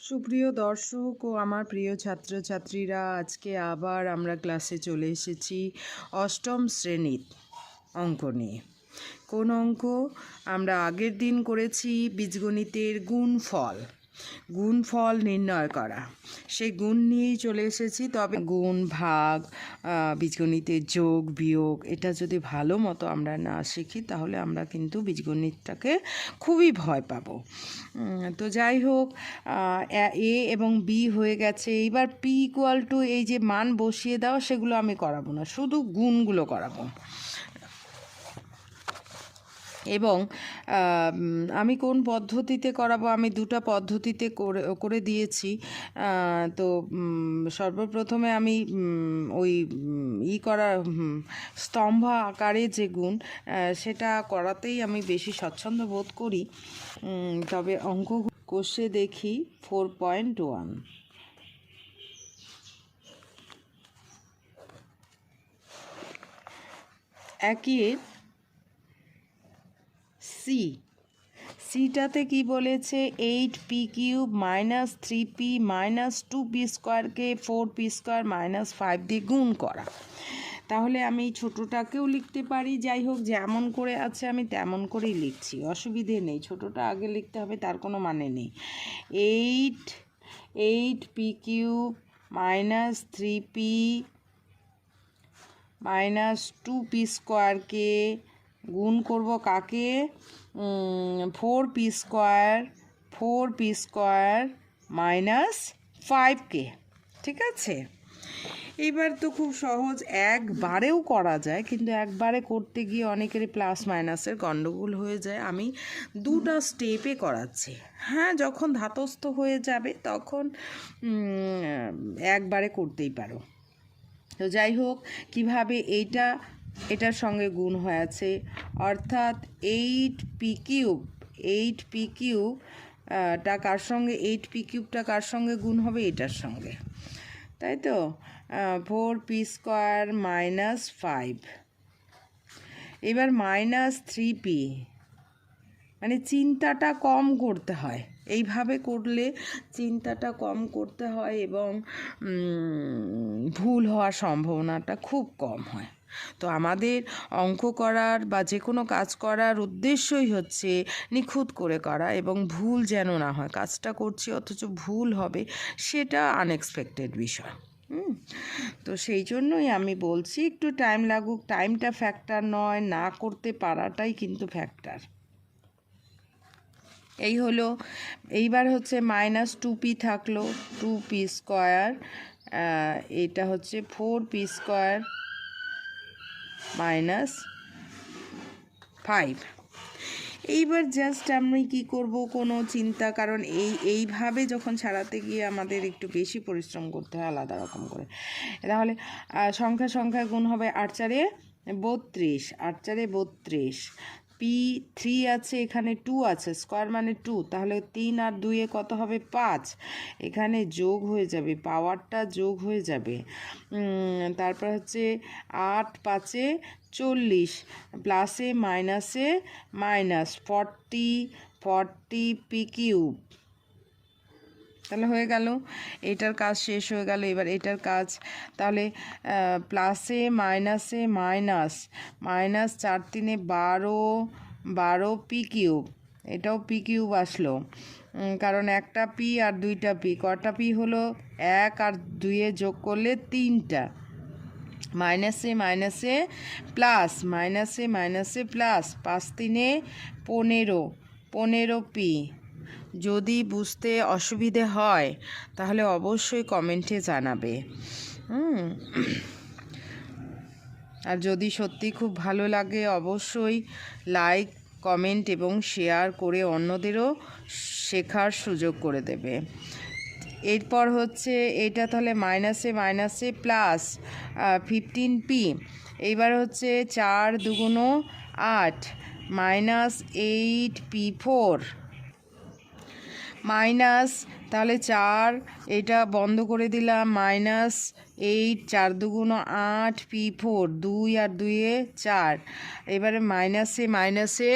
সুপ্রিয় দর্শক ও আমার প্রিয় ছাত্রছাত্রীরা, আজকে আবার আমরা ক্লাসে চলে এসেছি অষ্টম শ্রেণীর অঙ্ক নিয়ে। কোন অঙ্ক? আমরা আগের দিন করেছি বীজগণিতের গুণফল নির্ণয় করা। সেই গুণ নিয়েই চলে এসেছি। তবে গুণ, ভাগ, বীজগণিতের যোগ বিয়োগ এটা যদি ভালো মতো আমরা না শিখি তাহলে আমরা কিন্তু বীজগণিতটাকে খুবই ভয় পাবো। তো যাই হোক, এ এবং বি হয়ে গেছে। এইবার পি ইকুয়াল টু এই যে মান বসিয়ে দাও, সেগুলো আমি করাবো না, শুধু গুণগুলো করাবো। এবং আমি কোন পদ্ধতিতে করাবো, আমি দুটো পদ্ধতিতে করে দিয়েছি। তো সর্বপ্রথমে আমি ওই স্তম্ভ আকারে যে গুণ সেটা করাতেই আমি বেশি স্বচ্ছন্দ বোধ করি। তবে অঙ্ক কষে দেখি 4.1। একের সিটাতে কি বলেছে? 8p³ - 3p - 2p² কে 4p² - 5 দিয়ে গুণ করা। তাহলে আমি ছোটোটাকেও লিখতে পারি। যাই হোক, যেমন করে আছে আমি তেমন করেই লিখছি, অসুবিধে নেই। ছোটোটা আগে লিখতে হবে তার কোনো মানে নেই। 8p³ - 3p - 2p² কে গুণ করব কাকে? 4p² - 5কে। ঠিক আছে, এইবার তো খুব সহজ, একবারেও করা যায়, কিন্তু একবারে করতে গিয়ে অনেকেরই প্লাস মাইনাসের গণ্ডগোল হয়ে যায়। আমি দুটো স্টেপে করাচ্ছি। হ্যাঁ, যখন ধাতস্থ হয়ে যাবে তখন একবারে করতেই পারো। তো যাই হোক, কিভাবে এটার সঙ্গে গুণ হয়েছে, অর্থাৎ 8p³ টা কার সঙ্গে? 8p³ কার সঙ্গে গুণ হবে? এটার সঙ্গে, তাই তো। 4p² - 5, এবার -3p, মানে চিন্তাটা কম করতে হয়। এইভাবে করলে চিন্তাটা কম করতে হয় এবং ভুল হওয়ার সম্ভাবনাটা খুব কম হয়। তো আমাদের অঙ্ক করার বা যে কোনো কাজ করার উদ্দেশ্যই হচ্ছে নিখুঁত করে করা, এবং ভুল যেন না হয়। কাজটা করছি অথচ ভুল হবে, সেটা আনএক্সপেক্টেড বিষয়। তো সেই জন্যই আমি বলছি একটু টাইম লাগুক। টাইমটা ফ্যাক্টর নয়, না করতে পারাটাই কিন্তু ফ্যাক্টর। এই হলো। এইবার হচ্ছে -2p থাকলো, 2p², এটা হচ্ছে 4p² - 5। এইবার জাস্ট আমি কি করব, কোনো চিন্তা, কারণ এইভাবে যখন ছাড়াতে গিয়ে আমাদের একটু বেশি পরিশ্রম করতে হয় আলাদা রকম করে। তাহলে সংখ্যা গুণ হবে 8 × 4 = 32, p3 আছে, এখানে 2 আছে, স্কোয়ার মানে 2, তাহলে 3 আর 2 কত হবে? 5। এখানে যোগ হয়ে যাবে, পাওয়ারটা যোগ হয়ে যাবে। তারপর হচ্ছে 8 × 5 = 40, প্লাসে মাইনাসে মাইনাস, 40p³, তাহলে হয়ে গেল। এটার কাজ শেষ হয়ে গেল। এবার এটার কাজ, তাহলে প্লাসে মাইনাসে মাইনাস, -4 × 3 = 12p³, এটাও p³ আসলো, কারণ একটা পি আর দুইটা পি। কটা পি হলো? 1 আর 2 যোগ করলে 3টা। মাইনাসে মাইনাসে প্লাস, মাইনাসে মাইনাসে প্লাস, 5 × 3 = 15p। যদি বুঝতে অসুবিধে হয় তাহলে অবশ্যই কমেন্টে জানাবে। আর যদি সত্যি খুব ভালো লাগে অবশ্যই লাইক, কমেন্ট এবং শেয়ার করে অন্যদেরও শেখার সুযোগ করে দেবে। এরপর হচ্ছে এটা, তাহলে মাইনাসে মাইনাসে প্লাস 15p। এইবার হচ্ছে 4 × 2 = 8, -8p4 মাইনাস, তাহলে 4, এটা বন্ধ করে দিলাম, -8, 4 × 2 = 8p4, 2 আর 2 4। এবারে মাইনাসে মাইনাসে,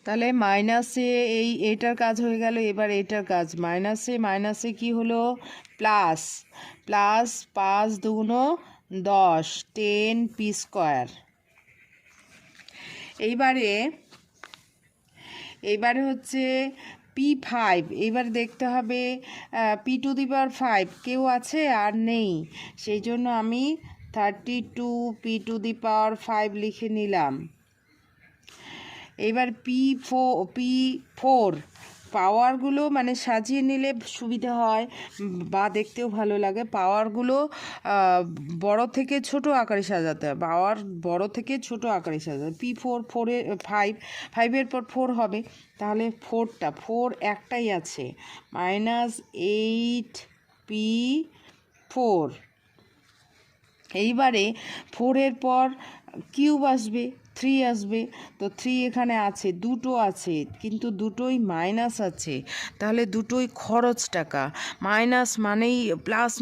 তাহলে মাইনাসে এইটার কাজ হয়ে গেল। এবার এটার কাজ মাইনাসে কি হলো, প্লাস 5 দুগুণ 10, 10 পি স্কোয়ার। এইবারে হচ্ছে P5। এইবার দেখতে হবে P⁵ কেউ আছে, আর নেই, সেই জন্য আমি 32 P⁵ লিখে নিলাম। এবার P4 পাওয়ারগুলো মানে সাজিয়ে নিলে সুবিধা হয় বা দেখতেও ভালো লাগে। পাওয়ারগুলো বড় থেকে ছোট আকারে সাজাতে হয়, পাওয়ার বড় থেকে ছোট আকারে সাজাতে। ফাইভের পর 4 হবে, তাহলে 4 একটাই আছে, -8P4। এইবারে 4-এর পর কিউব আসবে, 3 আসবে, তো 3 এখানে আছে, দুটো আছে, কিন্তু দুটোই মাইনাস আছে, তাহলে দুটোই খরচ টাকা। মাইনাস মানেই প্লাস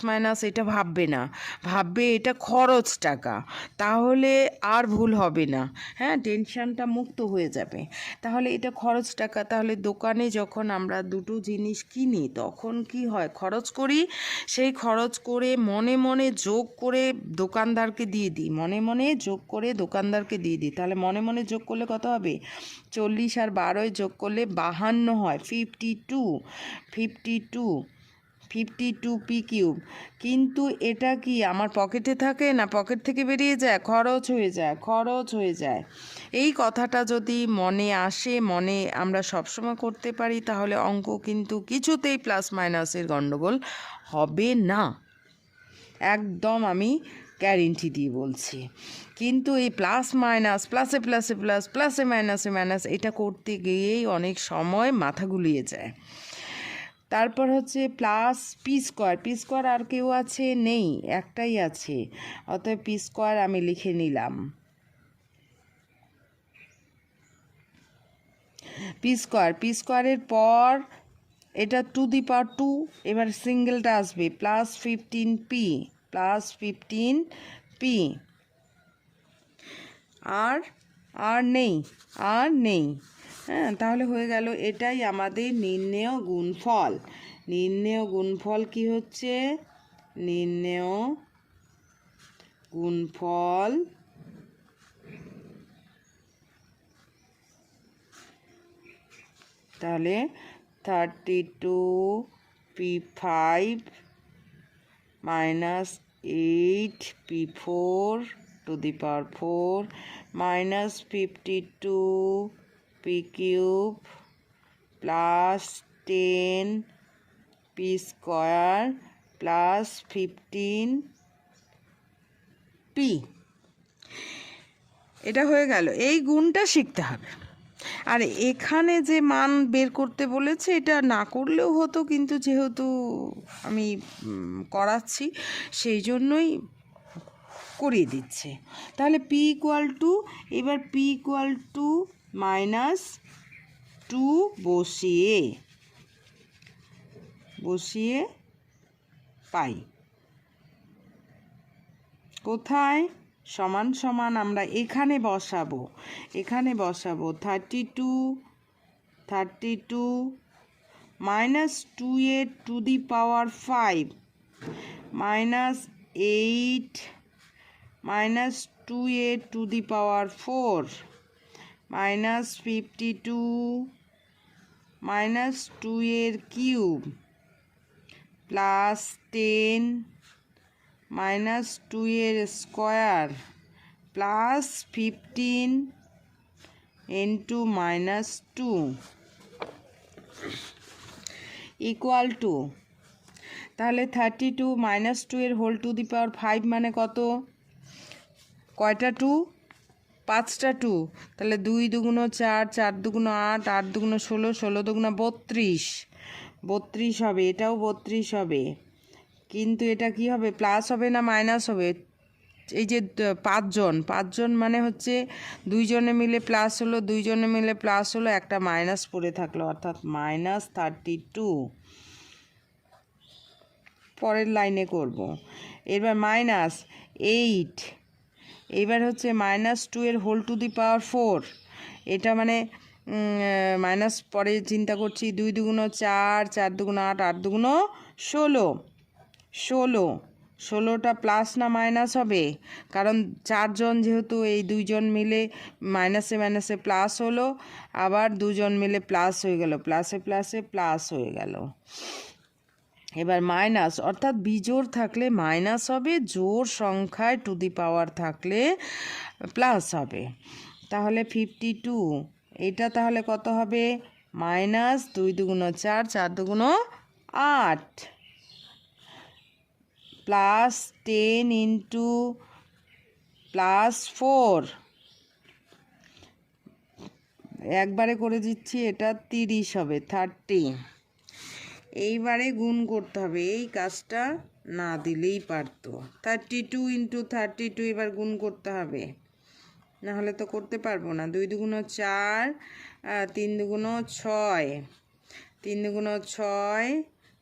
মাইনাস এটা ভাববে না, ভাববে এটা খরচ টাকা, তাহলে আর ভুল হবে না, হ্যাঁ, টেনশনটা মুক্ত হয়ে যাবে। তাহলে এটা খরচ টাকা, তাহলে দোকানে যখন আমরা দুটো জিনিস কিনি তখন কি হয়, খরচ করি, সেই খরচ করে মনে মনে যোগ করে দোকানদারকে দিয়ে দিই, তাহলে মনে মনে যোগ করলে কত হবে, 40 আর 12 যোগ করলে 52 হয়, 52 P3। কিন্তু এটা কি আমার পকেটে থাকে না, পকেট থেকে বেরিয়ে যায়, খরচ হয়ে যায়। এই কথাটা যদি মনে আসে, মনে আমরা সবসময় করতে পারি, তাহলে অঙ্ক কিন্তু কিছুতেই প্লাস মাইনাসের গণ্ডগোল হবে না, একদম আমি গ্যারেন্টি দিয়ে বলছি। কিন্তু এই প্লাস মাইনাস, প্লাসে প্লাস, প্লাসে মাইনাস এটা করতে গিয়েই অনেক সময় মাথা গুলিয়ে যায়। তারপর হচ্ছে প্লাস P² আর কেউ আছে, নেই, একটাই আছে, অতএব P² আমি লিখে নিলাম। P² পর এটা টু দি পাওয়ার 2, এবার সিঙ্গেলটা আসবে +15P আর নেই, হ্যাঁ, তাহলে হয়ে গেল। এটাই আমাদের নির্ণেয় গুণফল কি হচ্ছে, নির্ণেয় গুণফল তাহলে 32P5 -8P4 to the power 4 -52P³ plus 10P² plus 15P। এটা হয়ে গেল, এই গুণটা শিখতে হবে। আর এখানে যে মান বের করতে বলেছে এটা না করলেও হতো, কিন্তু যেহেতু আমি করাচ্ছি সেই জন্যই করিয়ে দিচ্ছে। তাহলে P=, এবার P=-2 বসিয়ে পাই কোথায়, সমান সমান আমরা এখানে বসাবো 32 -2a to the power 5 -8 -2a to the power 4 -52 -2a³ plus 10 -2a² plus 15 into -2 equal to, তাহলে 32 -2 এর হোল টু দি পাওয়ার 5 মানে কত, কয়টা 2, 5টা 2, তাহলে 2 দুগুণ 4, 4 দুগুণ 8, 8 দুগুণ 16, 16 দুগুণ 32 হবে, এটাও 32 হবে। কিন্তু এটা কি হবে, প্লাস হবে না মাইনাস হবে, এই যে 5 জন মানে হচ্ছে 2 জনে মিলে প্লাস হলো, 2 জনে মিলে প্লাস হলো, একটা মাইনাস পড়ে থাকলো, অর্থাৎ -32। পরের লাইনে করব, এবার -8, এইবার হচ্ছে -2 এর হোল টু দি পাওয়ার 4, এটা মানে মাইনাস পরে চিন্তা করছি 2 দুগুণ 4, 4 দুগুণ 8, 8 দুগুণ 16, 16টা প্লাস না মাইনাস হবে? কারণ 4 জন যেহেতু, এই 2 জন মিলে মাইনাসে মাইনাসে প্লাস হলো, আবার 2 জন মিলে প্লাস হয়ে গেল, প্লাসে প্লাসে প্লাস হয়ে গেল। এবার মাইনাস, অর্থাৎ বিজোড় থাকলে মাইনাস হবে, জোড় সংখ্যায় টু দি পাওয়ার থাকলে প্লাস হবে। তাহলে 52, এটা তাহলে কত হবে? মাইনাস 2 দুগুণ 4, 4 দুগুণ 8, প্লাস 10 ইন্টু প্লাস 4, একবারে করে দিচ্ছি, এটা 30 হবে, 30। এইবারে গুণ করতে হবে, এই কাজটা না দিলেই পারতো। 32 ইন্টু 32 এবার গুণ করতে হবে, না হলে তো করতে পারবো না। 2 দুগুণ 4, 3 দুগুণ 6, 3 দুগুণ 6,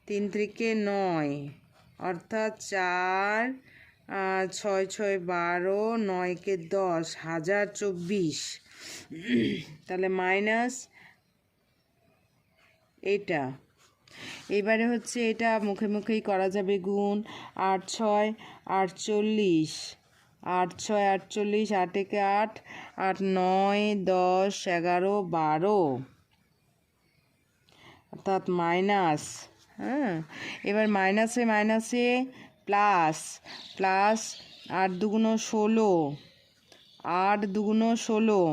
3 3 9, অর্থাৎ 4, 6 6 12, 9 10, 1024। তাহলে মাইনাস এটা। এবারে হচ্ছে এটা মুখে মুখেই করা যাবে গুণ। 8 6 48, 8 6 48, 8 একে 8, 8 9 10 11 12, অর্থাৎ মাইনাস। হ্যাঁ, এবার মাইনাসে মাইনাসে প্লাস, প্লাস 8 দুগুণ 16, 8 দুগুণ 16,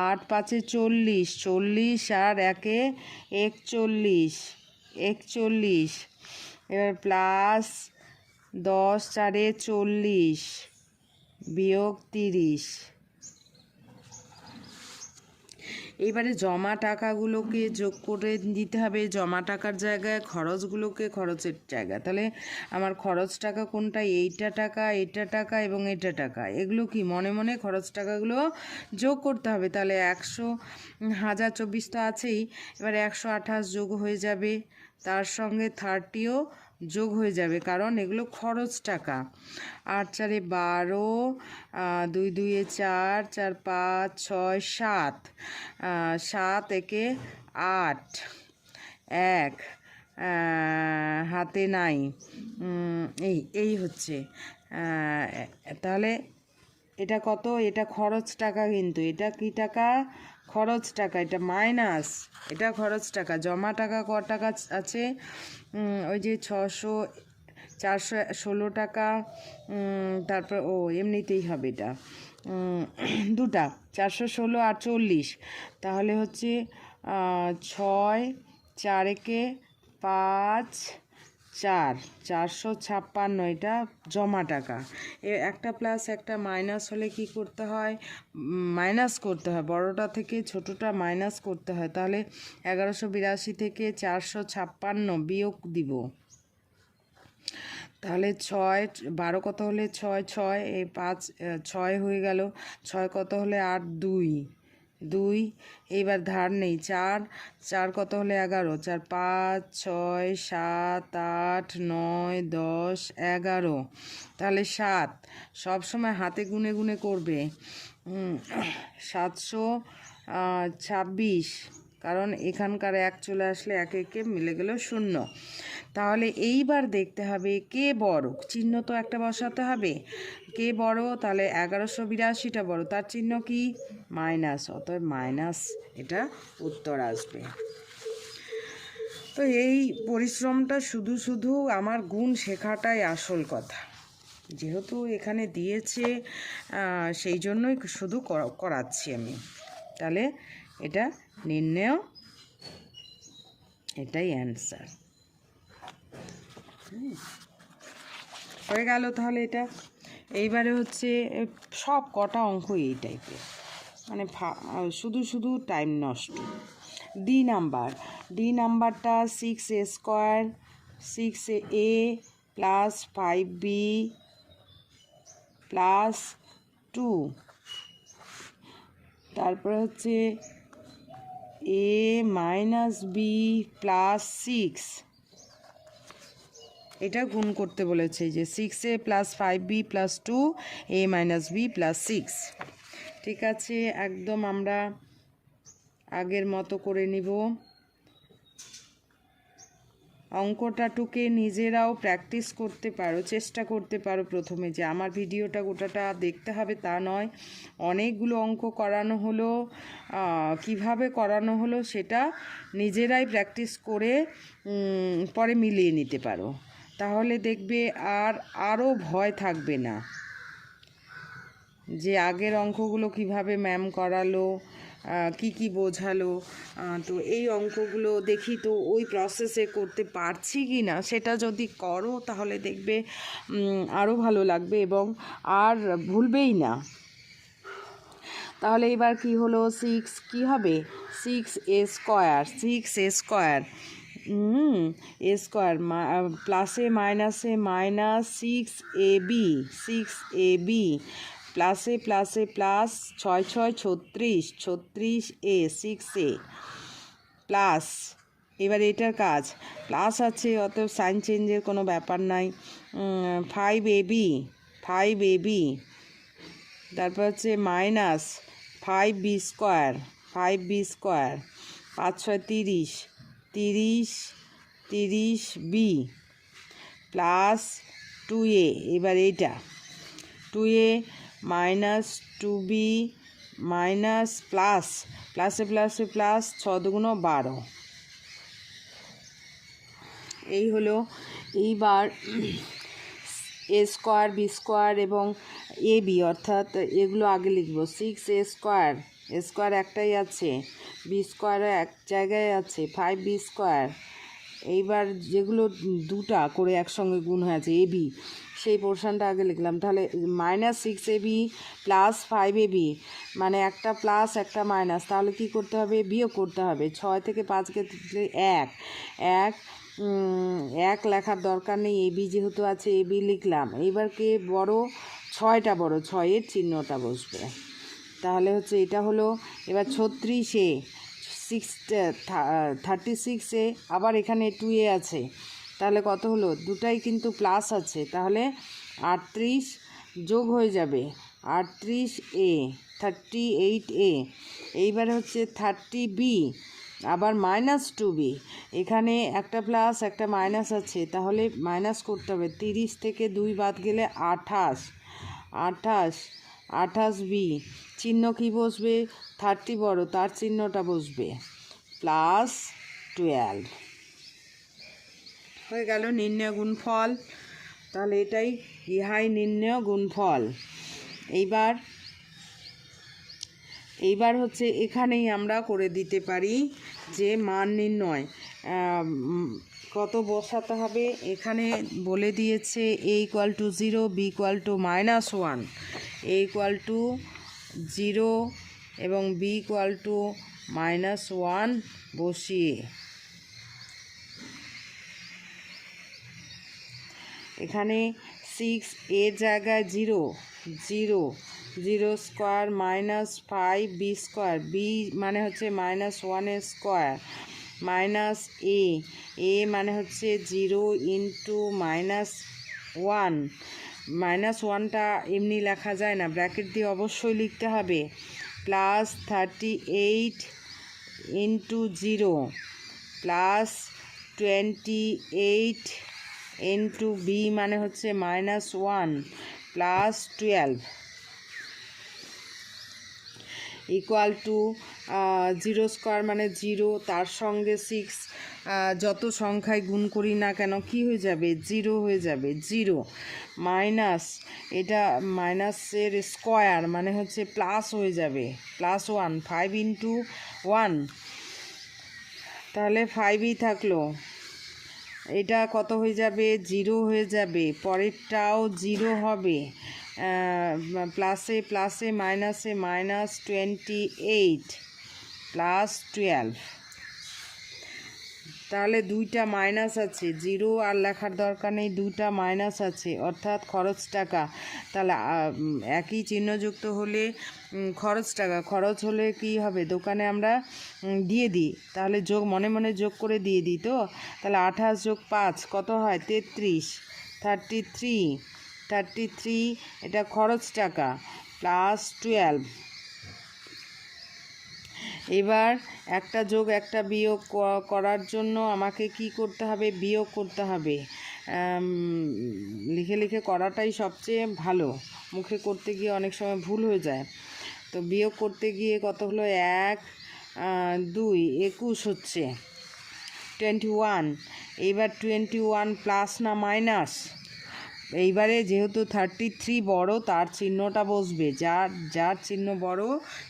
8 5 40, 40 আর 1 41, 41। এবার প্লাস 10 4 40, বিয়োগ 30। এবারে জমা টাকাগুলোকে যোগ করে দিতে হবে, জমা টাকার জায়গায় খরচগুলোকে খরচের জায়গায়। তাহলে আমার খরচ টাকা কোনটা? এইটা টাকা, এটা টাকা এবং এটা টাকা। এগুলো কি মনে মনে খরচ টাকাগুলো যোগ করতে হবে। তাহলে 100, 1024 তো আছেই, এবার 128 যোগ হয়ে যাবে, তার সঙ্গে 30ও যোগ হয়ে যাবে, কারণ এগুলো খরচ টাকা। 8 4 12, 2 2 4, 4 5 6 7, 7 1 8, 1 হাতে নাই, এই হচ্ছে। তাহলে এটা কত? এটা খরচ টাকা, কিন্তু এটা কি টাকা? খরচ টাকা। এটা মাইনাস, এটা খরচ টাকা। জমা টাকা ক টাকা আছে? ওই যে 416 টাকা। তারপর এমনিতেই হবে এটা, দুটা 416 আর 40। তাহলে হচ্ছে 6 4 একে 5 4, 456, এটা জমা টাকা। একটা প্লাস একটা মাইনাস হলে কি করতে হয়? মাইনাস করতে হয়, বড়টা থেকে ছোটটা মাইনাস করতে হয়। তাহলে 1182 থেকে 456 বিয়োগ দিব। তাহলে 6 12 কত হলে 6 6, এই 5 6 হয়ে গেল। 6 কত হলে 8 2 2, এইবার ধার নেই। 4 4 কত হলে 11, 4 5 6 7 8 9 10 11, তাহলে 7। সবসময় হাতে গুনে গুনে করবে। 726, কারণ এখানকার 1 চলে আসলে 1 একে মিলে গেল 0। তাহলে এইবার দেখতে হবে কে বড়, চিহ্ন তো একটা বসাতে হবে। কে বড়? তাহলে 1182টা বড়, তার চিহ্ন কি? মাইনাস, অতএব মাইনাস, এটা উত্তর আসবে। তো এই পরিশ্রমটা শুধু শুধু আমার গুণ শেখাটাই আসল কথা, যেহেতু এখানে দিয়েছে সেই জন্যই শুধু করাচ্ছি আমি। তাহলে এটা নির্ণয়, এটাই অ্যান্সার হয়ে গেল। তাহলে এটা এইবারে হচ্ছে সব কটা অঙ্ক এই টাইপের, মানে শুধু শুধু টাইম নষ্ট। ডি নাম্বারটা 6a² 6a plus 5b plus 2, তারপরে হচ্ছে a মাইনাস b প্লাস 6, এটা গুণ করতে বলেছে যে 6a plus 5b plus 2, a minus b plus 6। ঠিক আছে, একদম আমরা আগের মতো করে নিব। অঙ্কটাটুকে নিজেরাও প্র্যাকটিস করতে পারো, চেষ্টা করতে পারো। প্রথমে যে আমার ভিডিওটা গোটাটা দেখতে হবে তা নয়, অনেকগুলো অঙ্ক করানো হলো, কিভাবে করানো হলো সেটা নিজেরাই প্র্যাকটিস করে পরে মিলিয়ে নিতে পারো। তাহলে দেখবে আরও ভয় থাকবে না যে আগের অঙ্কগুলো কিভাবে ম্যাম করালো, কি বোঝালো। তো এই অঙ্কগুলো দেখি তো ওই প্রসেসে করতে পারছি কি না, সেটা যদি করো তাহলে দেখবে আরও ভালো লাগবে এবং আর ভুলবেই না। তাহলে এবার কি হলো, 6 কি হবে, 6a স্কোয়ার, 6a স্কোয়ার এ স্কোয়ার প্লাসে মাইনাসে মাইনাস 6ab, 6ab প্লাসে প্লাসে প্লাস 6 6 36, 36a, 6a প্লাস, এবার এটার কাজ প্লাস আছে অত সাইন চেঞ্জের কোনো ব্যাপার নাই। 5ab, 5ab তারপর হচ্ছে minus 5b square, 5b square 5 6 30, 30, 30b plus 2a, এবার এইটা 2a minus 2b minus plus প্লাসে প্লাসে প্লাস 6 দুগুণ 12। এই হলো। এইবার এ স্কোয়ার, বি স্কোয়ার এবং এ বি, অর্থাৎ এগুলো আগে লিখব। 6a স্কোয়ার, এ স্কোয়ার একটাই আছে, বি স্কোয়ার এক জায়গায় আছে, 5b স্কোয়ার। এইবার যেগুলো দুটা করে একসঙ্গে গুণ হয়ে আছে এ বি, সেই পোর্শনটা আগে লিখলাম। তাহলে মাইনাস 6ab প্লাস 5ab, মানে একটা প্লাস একটা মাইনাস, তাহলে কি করতে হবে, বিয়োগ করতে হবে। 6 থেকে 5 কেটে 1, 1 লেখার দরকার নেই, এবি যেহেতু আছে এবি লিখলাম। এইবার কে বড়, 6টা বড়, 6-এর চিহ্নটা বসবে। তাহলে হচ্ছে এটা হলো। এবার 36a, 36a, আবার এখানে 2a আছে, তাহলে কত হলো, দুটাই কিন্তু প্লাস আছে, তাহলে 38 যোগ হয়ে যাবে 38a, 38a। এইবার হচ্ছে 30b, আবার মাইনাস 2b, এখানে একটা প্লাস একটা মাইনাস আছে, তাহলে মাইনাস করতে হবে। 30 থেকে 2 বাদ গেলে 28, 28b, চিহ্ন কি বসবে, 30 বড়, তার চিহ্নটা বসবে, প্লাস 12 হয়ে গেল নির্ণয় গুণফল। তাহলে এটাই ইহাই নির্ণয় গুণফল। এইবার হচ্ছে এখানেই আমরা করে দিতে পারি যে মান নির্ণয় কত বসাতে হবে। এখানে বলে দিয়েছে a = 0, b = -1, a = 0 এবং b = -1 বসিয়ে এখানে 6 এর জায়গায় 0, 0, 0 square minus 5b square, B মানে হচ্ছে -1 স্কোয়ার, মাইনাস এ মানে হচ্ছে 0 ইন্টু -1, -1টা এমনি লেখা যায় না, ব্র্যাকেট দিয়ে অবশ্যই লিখতে হবে, plus 38 into 0 plus 28 into b মানে হচ্ছে -1 প্লাস 12 ইকুয়াল টু 0 স্কোয়ার মানে 0, তার সঙ্গে 6 যত সংখ্যায় গুণ করি না কেন কি হয়ে যাবে, 0 হয়ে যাবে, 0 মাইনাস এটা মাইনাসের স্কোয়ার মানে হচ্ছে প্লাস হয়ে যাবে, +1, 5 ইন্টু 1, তাহলে 5ই থাকলো। এটা কত হয়ে যাবে, 0 হয়ে যাবে, পরেরটাও 0 হবে, প্লাসে প্লাসে মাইনাসে -28 প্লাস 12। তাহলে দুইটা মাইনাস আছে, 0 আর লেখার দরকার নেই, দুইটা মাইনাস আছে, অর্থাৎ খরচ টাকা। তাহলে একই চিহ্নযুক্ত হলে খরচ টাকা, খরচ হলে কি হবে, দোকানে আমরা দিয়ে দিই, তাহলে যোগ মনে মনে যোগ করে দিয়ে দিই। তো তাহলে 28 যোগ 5 কত হয়, 33, 33 এটা খরচ টাকা, প্লাস 12। এবার একটা যোগ একটা বিয়োগ করার জন্য আমাকে কি করতে হবে, বিয়োগ করতে হবে। লিখে লিখে করাটাই সবচেয়ে ভালো, মুখে করতে গিয়ে অনেক সময় ভুল হয়ে যায়। তো বিয়োগ করতে গিয়ে কত হলো, 1 2 21 হচ্ছে 21। এইবার 21 প্লাস না মাইনাস? এইবারে যেহেতু 33 বড়, তার চিহ্নটা বসবে, যার চিহ্ন বড়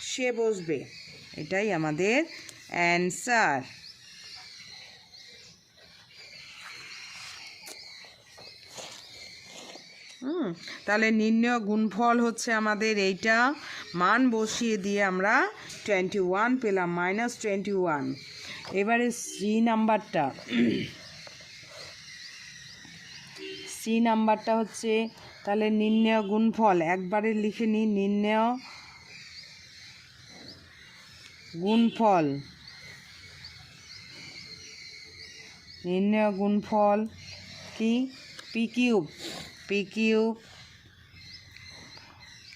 সে বসবে। এটাই আমাদের অ্যান্সার। তাহলে নির্ণয় গুণফল হচ্ছে আমাদের এইটা, মান বসিয়ে দিয়ে আমরা 21 পেলাম, -21। এবারে সি নাম্বারটা হচ্ছে, তাহলে নির্ণয় গুণফল একবারে লিখে নিই। নির্ণয় গুণফল কি? P cube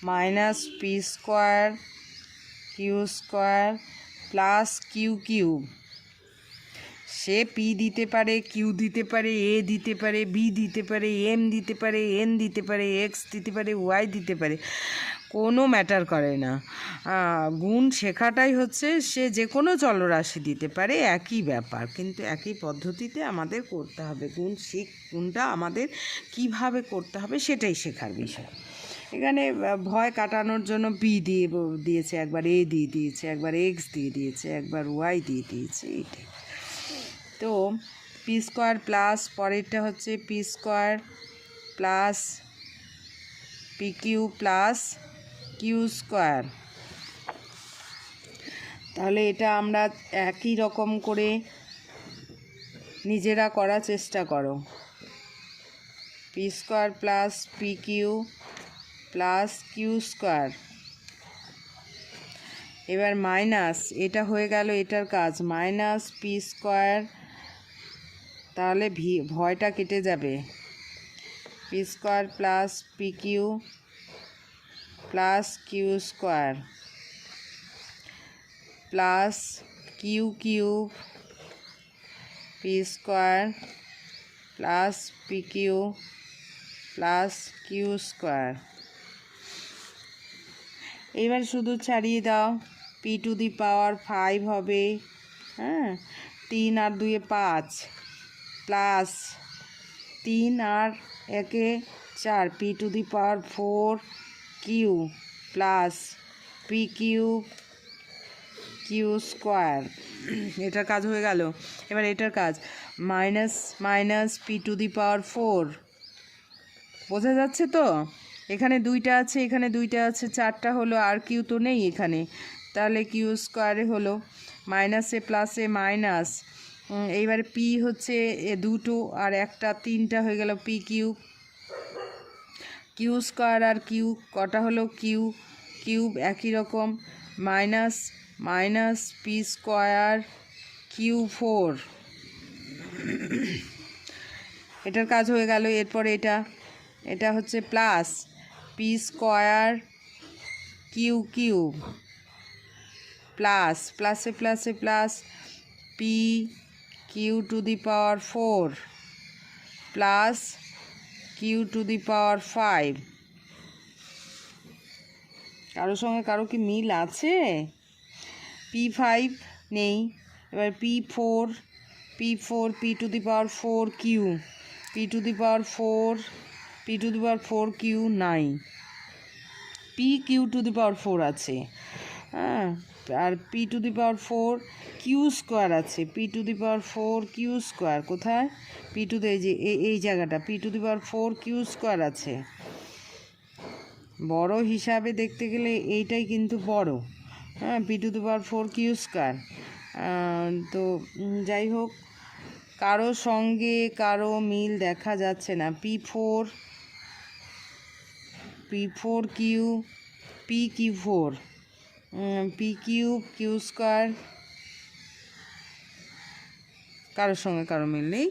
minus p square q square plus q cube. সে পি দিতে পারে, কিউ দিতে পারে, এ দিতে পারে, বি দিতে পারে, এম দিতে পারে, এন দিতে পারে, এক্স দিতে পারে, ওয়াই দিতে পারে, কোনো ম্যাটার করে না। গুণ শেখাটাই হচ্ছে, সে যে কোনো চলরাশি দিতে পারে, একই ব্যাপার, কিন্তু একই পদ্ধতিতে আমাদের করতে হবে। গুণটা আমাদের কিভাবে করতে হবে সেটাই শেখার বিষয়। এখানে ভয় কাটানোর জন্য পি দিয়েছে, একবার এ দিয়ে দিয়েছে, একবার এক্স দিয়ে দিয়েছে, একবার ওয়াই দিয়ে দিয়েছে, এইটাই। তো পি স্কোয়ার প্লাস, পরেরটা হচ্ছে p square plus p q plus q square. তাহলে এটা আমরা একই রকম করে নিজেরা করার চেষ্টা করো। P square plus p q plus q square. এবার মাইনাস, এটা হয়ে গেল এটার কাজ, মাইনাস পি স্কোয়ার, তাহলে ভয়টা কেটে যাবে। P square plus p q plus q square plus q cube p square plus p q plus q square. এবার শুধু ছাড়িয়ে দাও, পি টু দি পাওয়ার 5 হবে, হ্যাঁ, 3 আর 2 5 প্লাস 3 আর 1 4, p to the power 4 q plus p q q square. এটার কাজ হয়ে গেল। এবার এটার কাজ, minus p to the power 4, বোঝা যাচ্ছে তো? এখানে 2টা আছে, এখানে 2টা আছে, 4টা হলো, আর কিউ তো নেই এখানে, তাহলে কিউ স্কোয়ারে হলো, মাইনাসে প্লাসে মাইনাস। এইবারে পি হচ্ছে 2 আর 1টা 3টা হয়ে গেল পি কিউ স্কোয়ার আর কিউ কটা হলো কিউব একই রকম, মাইনাস পি স্কোয়ার কিউ 4। এটার কাজ হয়ে গেল। এরপরে এটা হচ্ছে প্লাস পি স্কোয়ার কিউব প্লাসে plus p q to the power 4 plus q to the power 5। কারোর সঙ্গে কারো কি মিল আছে? P5 নেই। এবার P4 p to the power 4 q, p to the power 4 q নাই, p q to the power 4 আছে, হ্যাঁ, আর p to the power 4 q square আছে। P to the power 4 q square কোথায়? পি টু দি এই জায়গাটা, p to the power 4 q square আছে। বড় হিসাবে দেখতে গেলে এইটাই কিন্তু বড়, হ্যাঁ, p to the power 4 q square. তো যাই হোক, কারো সঙ্গে কারো মিল দেখা যাচ্ছে না। P4 q, p q 4, p q square, কারোর সঙ্গে কারো মিল নেই।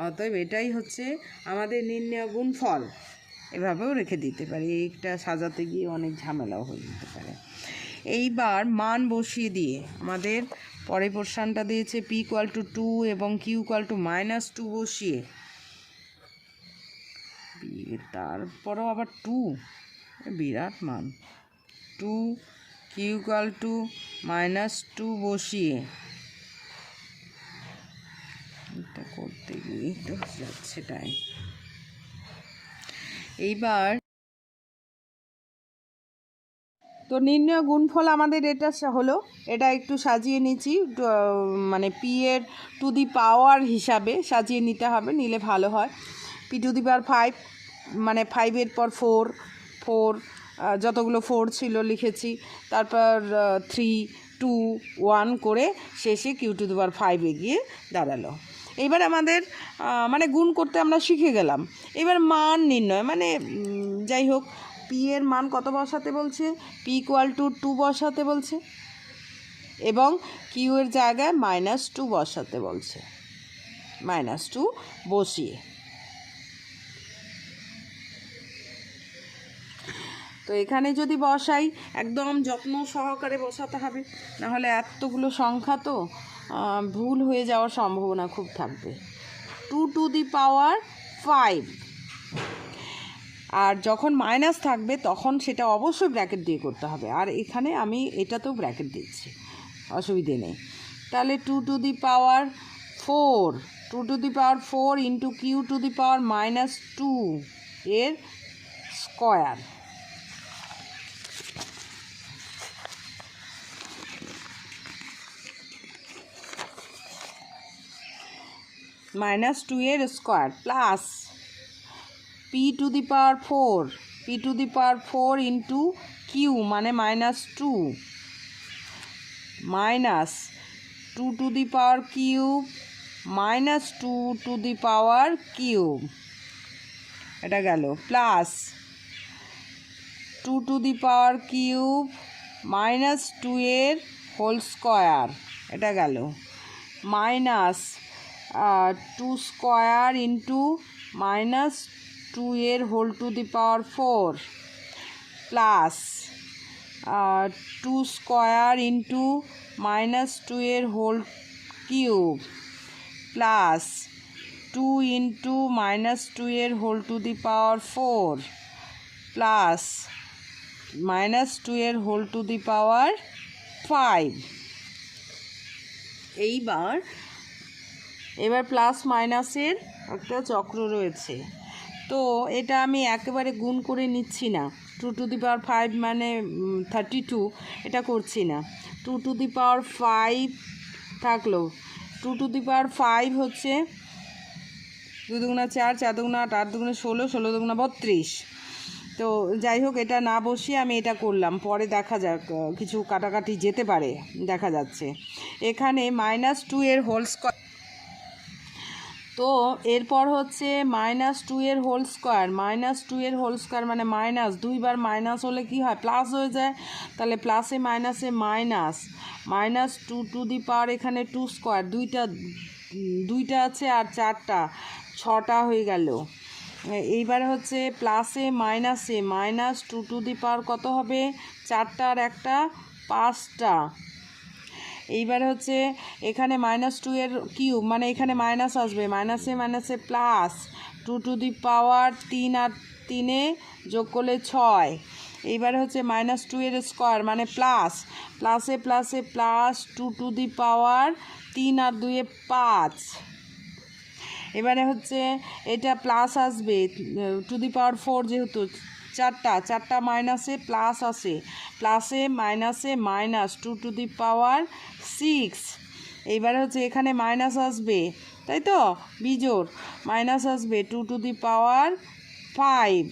অতএব এটাই হচ্ছে আমাদের নির্ণয় গুণফল। এভাবেও রেখে দিতে পারি, এইটা সাজাতে গিয়ে অনেক ঝামেলাও হয়ে যেতে পারে। এইবার মান বসিয়ে দিয়ে আমাদের পরের পোর্শনটা দিয়েছে p = 2 এবং q = -2 বসিয়ে, তারপরেও আবার 2, বিরাট মান, 2 q = -2 বসিয়ে, এটা করতে গিয়ে তো যাচ্ছে টাইম। এইবার তো নির্ণয় গুণফল আমাদের এটা হলো, এটা একটু সাজিয়ে নিচ্ছি, মানে পি এর টু দি পাওয়ার হিসাবে সাজিয়ে নিতে হবে, নিলে ভালো হয়। p⁵, মানে 5-এর পর 4 যতগুলো 4 ছিল লিখেছি, তারপর 3, 2, 1 করে শেষে q⁵ গিয়ে দাঁড়ালো। এবার আমাদের মানে গুণ করতে আমরা শিখে গেলাম। এবার মান নির্ণয়, মানে যাই হোক, পি এর মান কত বসাতে বলছে, p = 2 বসাতে বলছে এবং কিউ এর জায়গায় -2 বসাতে বলছে, -2 বসিয়ে। তো এখানে যদি বসাই একদম যত্ন সহকারে বসাতে হবে, নাহলে এতগুলো সংখ্যা তো ভুল হয়ে যাওয়ার সম্ভাবনা খুব থাকবে। 2⁵, আর যখন মাইনাস থাকবে তখন সেটা অবশ্যই ব্র্যাকেট দিয়ে করতে হবে, আর এখানে আমি এটাতেও ব্র্যাকেট দিচ্ছি, অসুবিধে নেই। তাহলে 2⁴, 2⁴ ইন্টু q⁻² এর স্কোয়ার, -2 এর square plus p⁴ into Q মানে -2 মাইনাস 2⁵³ -2⁵³ এটা গেল, প্লাস 2⁵³ -2 এর হোল স্কোয়ার, এটা গেল, মাইনাস 2² ইন্টু -2 এর whole to the power 4 plus 2² into -2 এর হোল কিউব প্লাস 2 ইন্টু -2 এর whole to the power 4 plus -2 এর হোল টু দি পাওয়ার 5। এবার প্লাস মাইনাসের একটা চক্র রয়েছে, তো এটা আমি একেবারে গুণ করে নিচ্ছি না, 2⁵ মানে 32, এটা করছি না। 2⁵ থাকলো, 2⁵ হচ্ছে 2 দুগুণা 4, 4 দুগুণা 8, 8 দুগুণা 16, 16 দুগুণা 32। তো যাই হোক, এটা না বসিয়ে আমি এটা করলাম, পরে দেখা যাক, কিছু কাটাকাটি যেতে পারে, দেখা যাচ্ছে। এখানে -2 এর হোল স্কোয়ার, তো এরপর হচ্ছে -2 এর হোল স্কোয়ার, -2 এর হোল স্কোয়ার মানে মাইনাস, 2 বার মাইনাস হলে কি হয়, প্লাস হয়ে যায়, তাহলে প্লাসে মাইনাসে মাইনাস, -2⁵ এখানে 2 স্কোয়ার, দুইটা আছে আর 4টা, 6টা হয়ে গেল। এইবারে হচ্ছে প্লাসে মাইনাসে, -2⁵ কত হবে, 4টা আর 1টা 5টা। এইবার হচ্ছে এখানে -2 এর কিউব, মানে এখানে মাইনাস আসবে, মাইনাসে মাইনাসে প্লাস, 2⁵ 3 আর 3 যোগ করলে 6। এইবার হচ্ছে -2 এর স্কোয়ার মানে প্লাস, প্লাসে প্লাসে প্লাস, 2⁵ 3 আর 2 5। এবারে হচ্ছে এটা প্লাস আসবে, 2⁴ যেহেতু 4টা মাইনাসে প্লাস আসে, প্লাসে মাইনাসে মাইনাস, 2⁵6। এইবারে হচ্ছে এখানে মাইনাস আসবে, তাই তো, বিজোড় মাইনাস আসবে 2⁵5।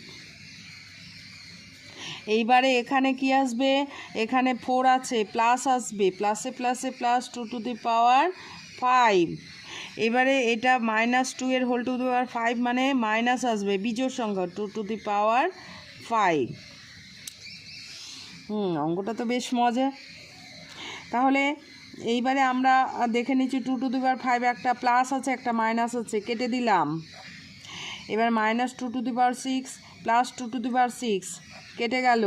এইবারে এখানে কি আসবে, এখানে 4 আছে, প্লাস আসবে, প্লাসে প্লাসে প্লাস, 2⁵5। এবারে এটা -2 এর হোল টু দি পাওয়ার 5 মানে মাইনাস আসবে, বিজোড় সংখ্যা 2⁵5। অঙ্কটা তো বেশ মজা। তাহলে এইবারে আমরা দেখে নিচ্ছি 2⁵, একটা প্লাস আছে একটা মাইনাস আছে, কেটে দিলাম। এবার -2⁵ প্লাস 2⁵ কেটে গেল,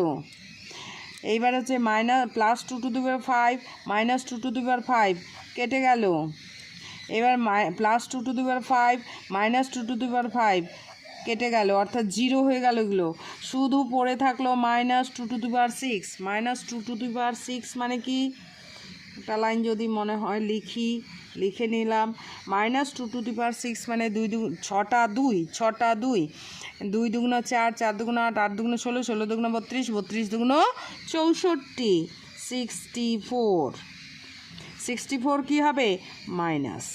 এইবার হচ্ছে plus 2 to the power 5 minus 2 to the power 5 কেটে গেল। এবার plus 2 to the power 5 minus 2 to the power 5 কেটে গেল, অর্থাৎ 0 হয়ে গেল এগুলো। শুধু পড়ে থাকলো minus 2 to the power 6। Minus 2 to the power 6 মানে কি, একটা লাইন যদি মনে হয় লিখে নিলাম। মাইনাস 2 টু দি পাওয়ার 6 মানে 6টা 2, 2 দুগুণ 4, 4 দুগুণ 8, 8 দুগুণ 16, 16 দুগুণ 32, 32 দুগুণ 64, 64 কী হবে, মাইনাস।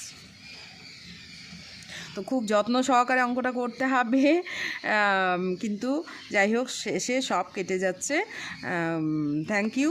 তো খুব যত্ন সহকারে অঙ্কটা করতে হবে, কিন্তু যাই হোক শেষে সব কেটে যাচ্ছে। Thank you.